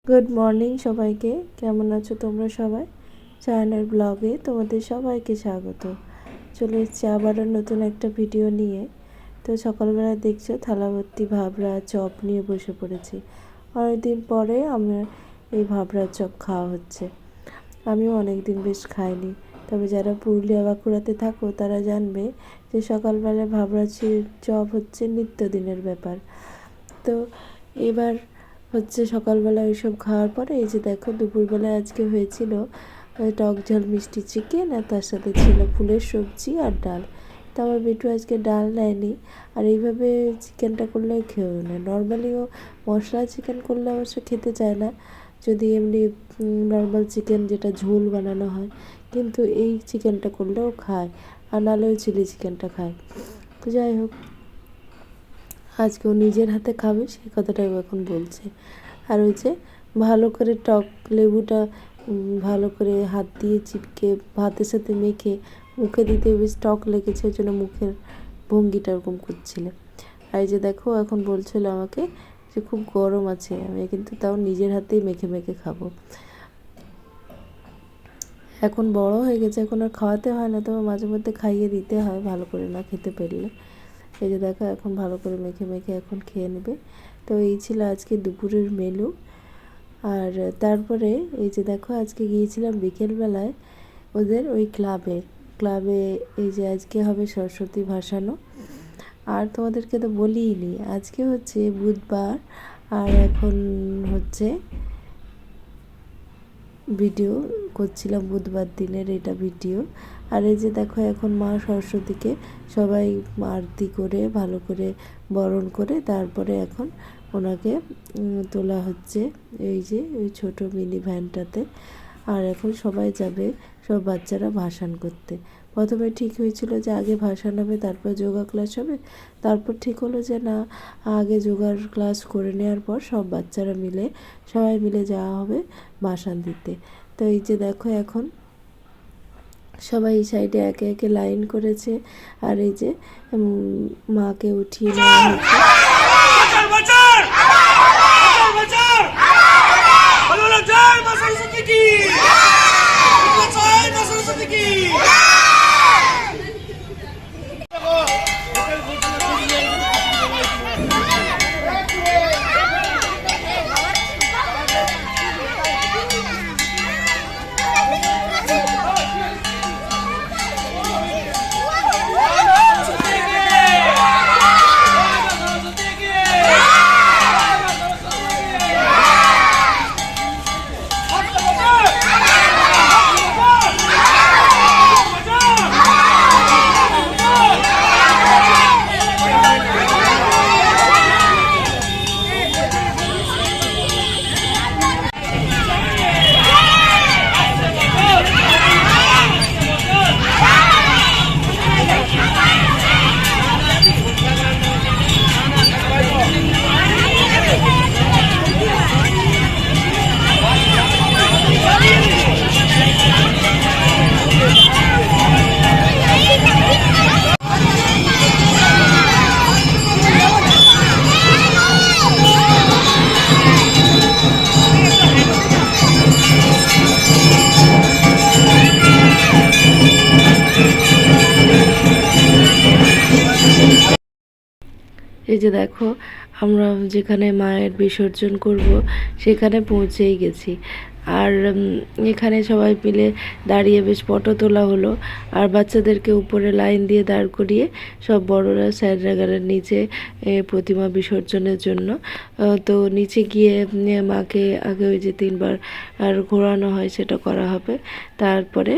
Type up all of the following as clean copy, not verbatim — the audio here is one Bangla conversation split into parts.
গুড মর্নিং সবাইকে। কেমন আছো তোমরা সবাই? চায়নার ব্লগে তোমাদের সবাইকে স্বাগত। চলে এসেছি আবারও নতুন একটা ভিডিও নিয়ে। তো সকালবেলা দেখছো থালা ভর্তি ভাবরা চপ নিয়ে বসে পড়েছি। অনেকদিন পরে আমার এই ভাবরা চপ খাওয়া হচ্ছে। আমিও অনেকদিন বেশ খাইনি। তবে যারা পুরুলিয়া বাঁকুড়াতে থাকো তারা জানবে যে সকালবেলা ভাবরা চপ হচ্ছে নিত্যদিনের ব্যাপার। তো এবার হচ্ছে সকালবেলা ওইসব খাওয়ার পরে এই যে দেখো দুপুরবেলায় আজকে হয়েছিল টক ঝাল মিষ্টি চিকেন, আর তার সাথে ছিল ফুলের সবজি আর ডাল। তো আমার বিটু আজকে ডাল নেয়নি, আর এইভাবে চিকেনটা করলেও খেয়েও না। নর্মালিও মশলা চিকেন করলে অবশ্য খেতে চায় না, যদি এমনি নর্মাল চিকেন যেটা ঝোল বানানো হয়, কিন্তু এই চিকেনটা করলেও খায়, আর নাহলেও চিলি চিকেনটা খায়। তো যাই হোক, আজকে ও নিজের হাতে খাবে সেই কথাটাই ও এখন বলছে। আর ওই যে ভালো করে টক লেবুটা ভালো করে হাত দিয়ে চিপকে ভাতের সাথে মেখে মুখে দিতে বেশ টক লেগেছে, ওই জন্য মুখের ভঙ্গিটা ওরকম করছিল। আর এই যে দেখো এখন বলছিল আমাকে যে খুব গরম আছে, আমি কিন্তু তাও নিজের হাতেই মেখে মেখে খাবো। এখন বড় হয়ে গেছে, এখন আর খাওয়াতে হয় না, তবে মাঝে মধ্যে খাইয়ে দিতে হয় ভালো করে না খেতে পারলে। এই যে দেখো এখন ভালো করে মেখে মেখে এখন খেয়ে নেবে। তো এই ছিল আজকে দুপুরের মেনু। আর তারপরে এই যে দেখো আজকে গিয়েছিলাম বিকেলবেলায় ওদের ওই ক্লাবে এই যে আজকে হবে সরস্বতী ভাসানো। আর তোমাদেরকে তো বলিনি, আজকে হচ্ছে বুধবার, আর এখন হচ্ছে ভিডিও করছিলাম বুধবার দিনের এটা ভিডিও। আর এই যে দেখো এখন মা সরস্বতীকে সবাই আরতি করে ভালো করে বরণ করে তারপরে এখন ওনাকে তোলা হচ্ছে এই যে ওই ছোটো মিনি ভ্যানটাতে। আর এখন সবাই যাবে, সব বাচ্চারা ভাসান করতে। প্রথমে ঠিক হয়েছিল যে আগে ভাসান হবে তারপর যোগা ক্লাস হবে, তারপর ঠিক হলো যে না, আগে যোগার ক্লাস করে নেওয়ার পর সব বাচ্চারা মিলে সবাই মিলে যাওয়া হবে ভাসান দিতে। তো এই যে দেখো এখন সবাই এই সাইডে একে একে লাইন করেছে, আর এই যে মাকে উঠিয়ে নেওয়া হয়েছে। এই যে দেখো আমরা যেখানে মায়ের বিসর্জন করব সেখানে পৌঁছেই গেছি। আর এখানে সবাই মিলে দাঁড়িয়ে বেশ ফটো তোলা হলো, আর বাচ্চাদেরকে উপরে লাইন দিয়ে দাঁড় করিয়ে সব বড়রা স্যাররা গেলেন নিচে প্রতিমা বিসর্জনের জন্য। তো নিচে গিয়ে মাকে আগে ওই যে 3বার আর ঘোরানো হয় সেটা করা হবে, তারপরে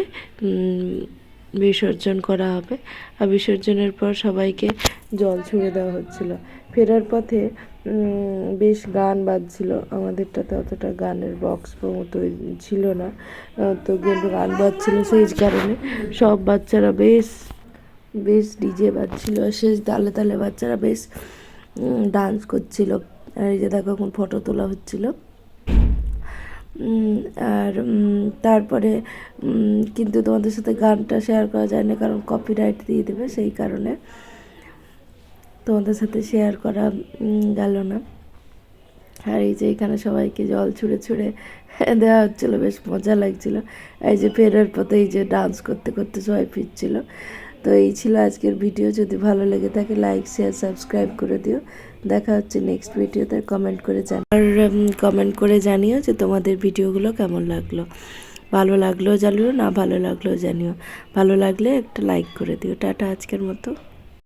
বিসর্জন করা হবে। আর বিসর্জনের পর সবাইকে জল ছুঁড়ে দেওয়া হচ্ছিল। ফেরার পথে বেশ গান বাজছিল, আমাদেরটাতে অতটা গানের বক্স মতো ছিল না, তো কিন্তু গান বাজছিল সেই কারণে সব বাচ্চারা বেশ বেশ ডিজে বাজছিল, শেষ তালে তালে বাচ্চারা বেশ ডান্স করছিল। আর এই যে দেখো এখন ফটো তোলা হচ্ছিল। আর তারপরে কিন্তু তোমাদের সাথে গানটা শেয়ার করা যায় না, কারণ কপিরাইট দিয়ে দেবে, সেই কারণে তোমাদের সাথে শেয়ার করা গেল না। আর এই যে এখানে সবাইকে জল ছুঁড়ে ছুঁড়ে দেওয়া হচ্ছিল, বেশ মজা লাগছিল। এই যে ফেরার পথে এই যে ডান্স করতে করতে সবাই ফিরছিল। তো এই ছিল আজকের ভিডিও। যদি ভালো লেগে থাকে লাইক শেয়ার সাবস্ক্রাইব করে দিও। দেখা হচ্ছে নেক্সট ভিডিওতে। কমেন্ট করে কমেন্ট করে জানিও যে তোমাদের ভিডিওগুলো কেমন লাগলো। ভালো লাগলেও জানিও, না ভালো লাগলেও জানিও। ভালো লাগলে একটা লাইক করে দিও। টাটা আজকের মতো।